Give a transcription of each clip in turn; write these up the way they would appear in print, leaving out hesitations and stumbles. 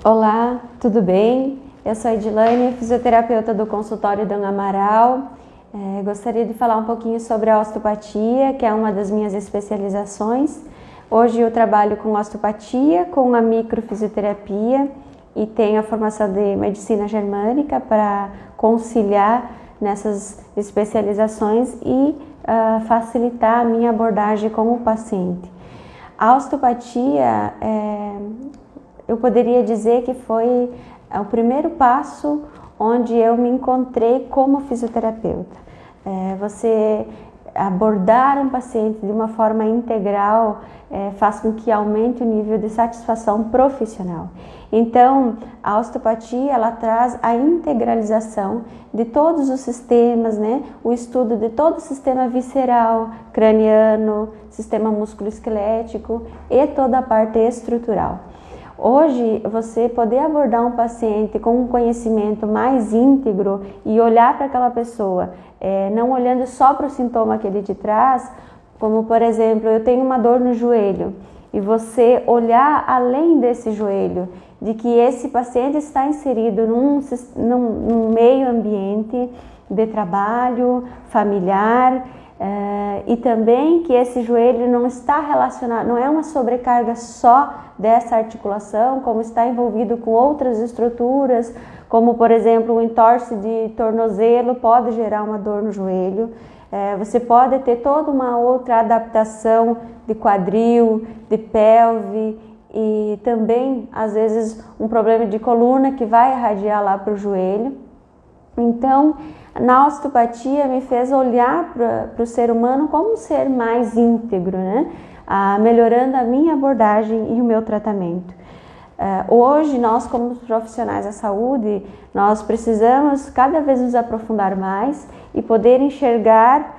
Olá, tudo bem? Eu sou a Edilane, fisioterapeuta do consultório Dona Amaral. Gostaria de falar um pouquinho sobre a osteopatia, que é uma das minhas especializações. Hoje eu trabalho com osteopatia, com a microfisioterapia e tenho a formação de medicina germânica para conciliar nessas especializações e facilitar a minha abordagem com o paciente. A osteopatia eu poderia dizer que foi o primeiro passo onde eu me encontrei como fisioterapeuta. Você abordar um paciente de uma forma integral faz com que aumente o nível de satisfação profissional. Então, a osteopatia ela traz a integralização de todos os sistemas, né? O estudo de todo o sistema visceral, craniano, sistema musculoesquelético e toda a parte estrutural. Hoje, você poder abordar um paciente com um conhecimento mais íntegro e olhar para aquela pessoa, não olhando só para o sintoma que ele te traz, como por exemplo, eu tenho uma dor no joelho, e você olhar além desse joelho, de que esse paciente está inserido num meio ambiente de trabalho, familiar, e também que esse joelho não está relacionado, não é uma sobrecarga só dessa articulação, como está envolvido com outras estruturas, como por exemplo o entorse de tornozelo pode gerar uma dor no joelho. Você pode ter toda uma outra adaptação de quadril, de pelve e também às vezes um problema de coluna que vai irradiar lá para o joelho. Então, na osteopatia me fez olhar para o ser humano como um ser mais íntegro, né? Melhorando a minha abordagem e o meu tratamento. Hoje, nós como profissionais da saúde, nós precisamos cada vez nos aprofundar mais e poder enxergar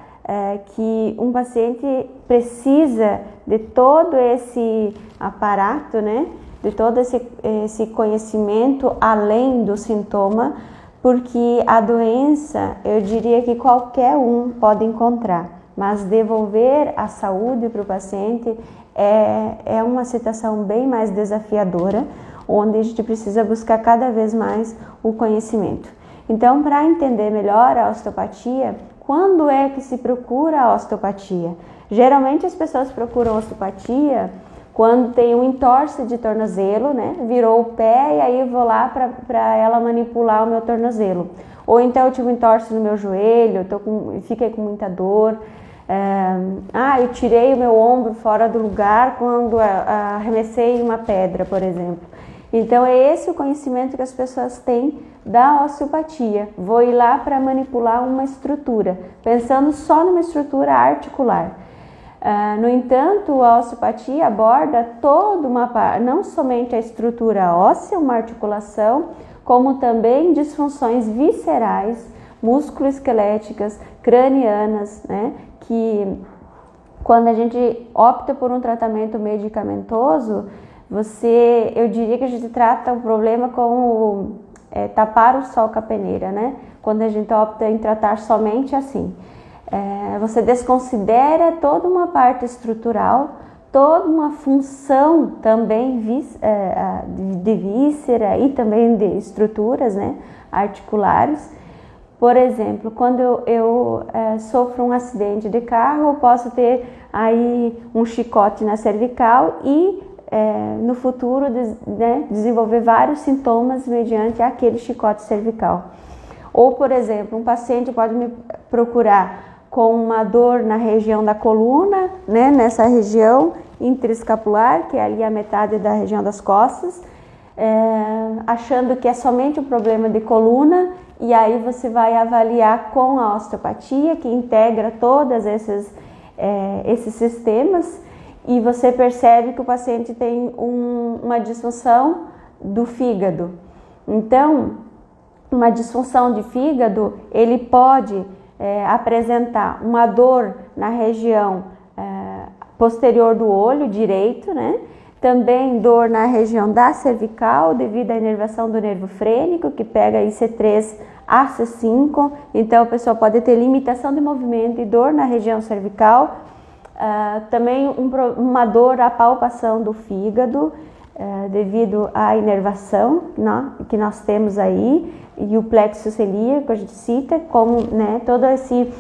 que um paciente precisa de todo esse aparato, né? De todo esse conhecimento além do sintoma, porque a doença, eu diria que qualquer um pode encontrar, mas devolver a saúde para o paciente é uma situação bem mais desafiadora, onde a gente precisa buscar cada vez mais o conhecimento. Então, para entender melhor a osteopatia, quando é que se procura a osteopatia? Geralmente as pessoas procuram osteopatia quando tem um entorse de tornozelo, né? Virou o pé e aí eu vou lá para ela manipular o meu tornozelo. Ou então eu tive um entorse no meu joelho, fiquei com muita dor. Eu tirei o meu ombro fora do lugar quando arremessei uma pedra, por exemplo. Então é esse o conhecimento que as pessoas têm da osteopatia. Vou ir lá para manipular uma estrutura, pensando só numa estrutura articular. No entanto, a osteopatia aborda toda não somente a estrutura óssea, uma articulação, como também disfunções viscerais, musculoesqueléticas, cranianas, né? Que quando a gente opta por um tratamento medicamentoso, eu diria que a gente trata o problema como tapar o sol com a peneira, né? Quando a gente opta em tratar somente assim. Você desconsidera toda uma parte estrutural, toda uma função também de víscera e também de estruturas, né, articulares. Por exemplo, quando eu sofro um acidente de carro, eu posso ter aí um chicote na cervical e no futuro desenvolver vários sintomas mediante aquele chicote cervical. Ou, por exemplo, um paciente pode me procurar com uma dor na região da coluna, né, nessa região interescapular, que é ali a metade da região das costas, achando que é somente um problema de coluna, e aí você vai avaliar com a osteopatia, que integra todos esses sistemas, e você percebe que o paciente tem uma disfunção do fígado. Então, uma disfunção de fígado, ele pode apresentar uma dor na região posterior do olho direito, né? Também dor na região da cervical devido à inervação do nervo frênico, que pega aí C3 a C5, então a pessoa pode ter limitação de movimento e dor na região cervical. Também uma dor à palpação do fígado, devido à inervação, né, que nós temos aí, e o plexo celíaco, a gente cita como, né, todo esse,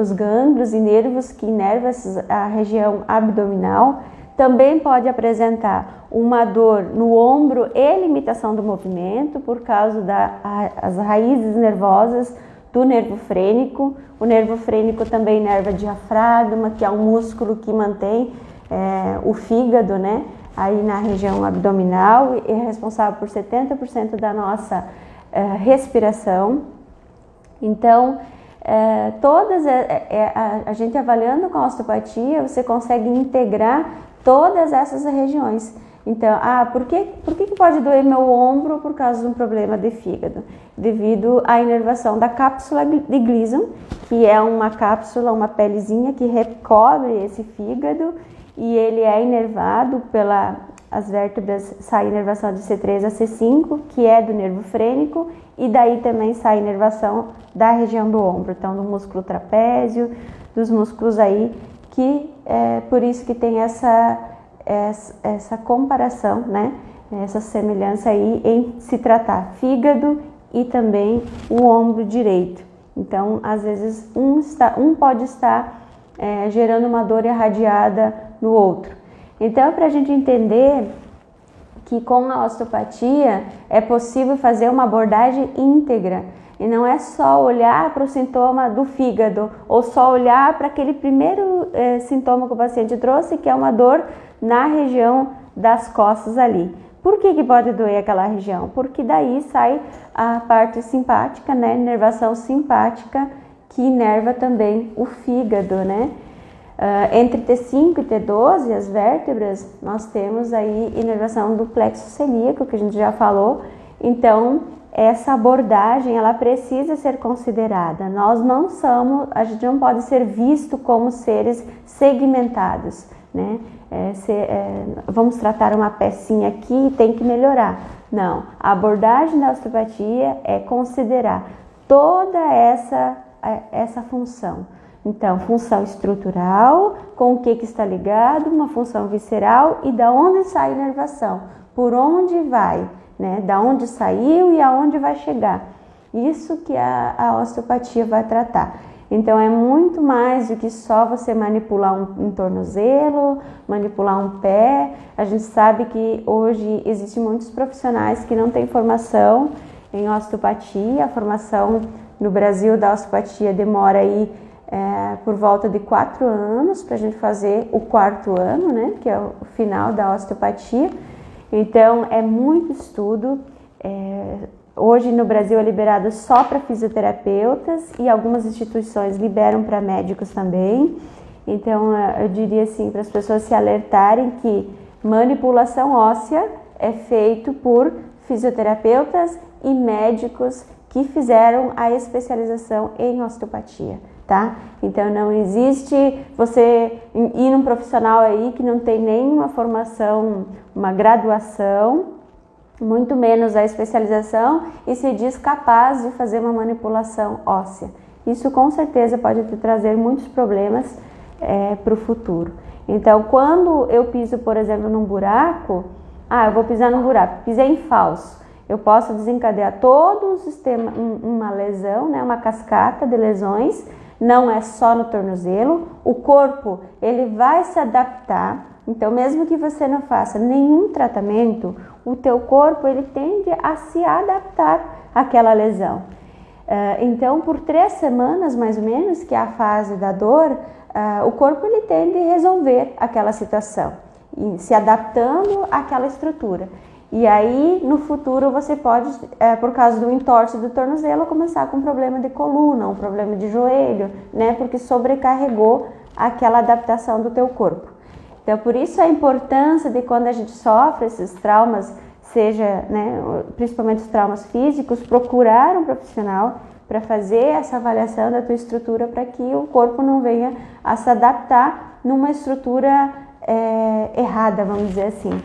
os gânglios e nervos que inervam a região abdominal. Também pode apresentar uma dor no ombro e limitação do movimento por causa das raízes nervosas do nervo frênico. O nervo frênico também inerva diafragma, que é um músculo que mantém o fígado, né, aí na região abdominal, e é responsável por 70% da nossa respiração. Então, a gente avaliando com a osteopatia, você consegue integrar todas essas regiões. Então, por que pode doer meu ombro por causa de um problema de fígado? Devido à inervação da cápsula de Gleason, que é uma cápsula, uma pelezinha que recobre esse fígado, e ele é inervado as vértebras, sai inervação de C3 a C5, que é do nervo frênico, e daí também sai inervação da região do ombro, então do músculo trapézio, dos músculos aí, que é por isso que tem essa comparação, né? Essa semelhança aí em se tratar fígado e também o ombro direito. Então, às vezes, um pode estar gerando uma dor irradiada no outro. Então, para a gente entender que com a osteopatia é possível fazer uma abordagem íntegra, e não é só olhar para o sintoma do fígado ou só olhar para aquele primeiro sintoma que o paciente trouxe, que é uma dor na região das costas ali. Por que pode doer aquela região? Porque daí sai a parte simpática, né? Inervação simpática, que inerva também o fígado, né? Entre T5 e T12, as vértebras, nós temos aí inervação do plexo celíaco, que a gente já falou. Então, essa abordagem, ela precisa ser considerada. A gente não pode ser visto como seres segmentados, né? Vamos tratar uma pecinha aqui e tem que melhorar. Não, a abordagem da osteopatia é considerar toda essa função. Então, função estrutural, com o que está ligado, uma função visceral e da onde sai a inervação, por onde vai, né? Da onde saiu e aonde vai chegar. Isso que a osteopatia vai tratar. Então, é muito mais do que só você manipular um tornozelo, manipular um pé. A gente sabe que hoje existem muitos profissionais que não têm formação em osteopatia. A formação no Brasil da osteopatia demora aí por volta de 4 anos para a gente fazer o 4º ano, né, que é o final da osteopatia. Então, é muito estudo. Hoje no Brasil é liberado só para fisioterapeutas e algumas instituições liberam para médicos também. Então, eu diria assim, para as pessoas se alertarem que manipulação óssea é feito por fisioterapeutas e médicos que fizeram a especialização em osteopatia. Tá? Então, não existe você ir num profissional aí que não tem nenhuma formação, uma graduação, muito menos a especialização, e se diz capaz de fazer uma manipulação óssea. Isso com certeza pode te trazer muitos problemas para o futuro. Então, quando eu piso, por exemplo, num buraco, eu vou pisar num buraco, pisei em falso, eu posso desencadear todo um sistema, uma lesão, né, uma cascata de lesões. Não é só no tornozelo, o corpo ele vai se adaptar. Então, mesmo que você não faça nenhum tratamento, o teu corpo ele tende a se adaptar àquela lesão. Então, por 3 semanas mais ou menos, que é a fase da dor, o corpo ele tende a resolver aquela situação, se adaptando àquela estrutura. E aí, no futuro, você pode, por causa do entorse do tornozelo, começar com um problema de coluna, um problema de joelho, né? Porque sobrecarregou aquela adaptação do teu corpo. Então, por isso a importância de quando a gente sofre esses traumas, seja, né, principalmente os traumas físicos, procurar um profissional para fazer essa avaliação da tua estrutura para que o corpo não venha a se adaptar numa estrutura errada, vamos dizer assim.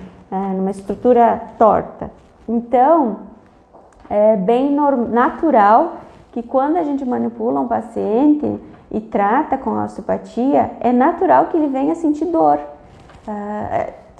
Numa estrutura torta. Então, é bem natural que quando a gente manipula um paciente e trata com a osteopatia, é natural que ele venha sentir dor,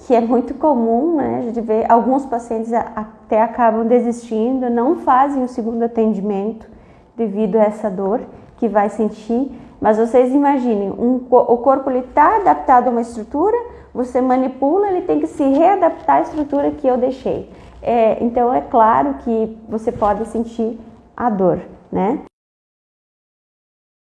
que é muito comum, né? A gente vê alguns pacientes até acabam desistindo, não fazem o segundo atendimento devido a essa dor que vai sentir. Mas vocês imaginem, o corpo está adaptado a uma estrutura, você manipula, ele tem que se readaptar à estrutura que eu deixei. Então é claro que você pode sentir a dor, né?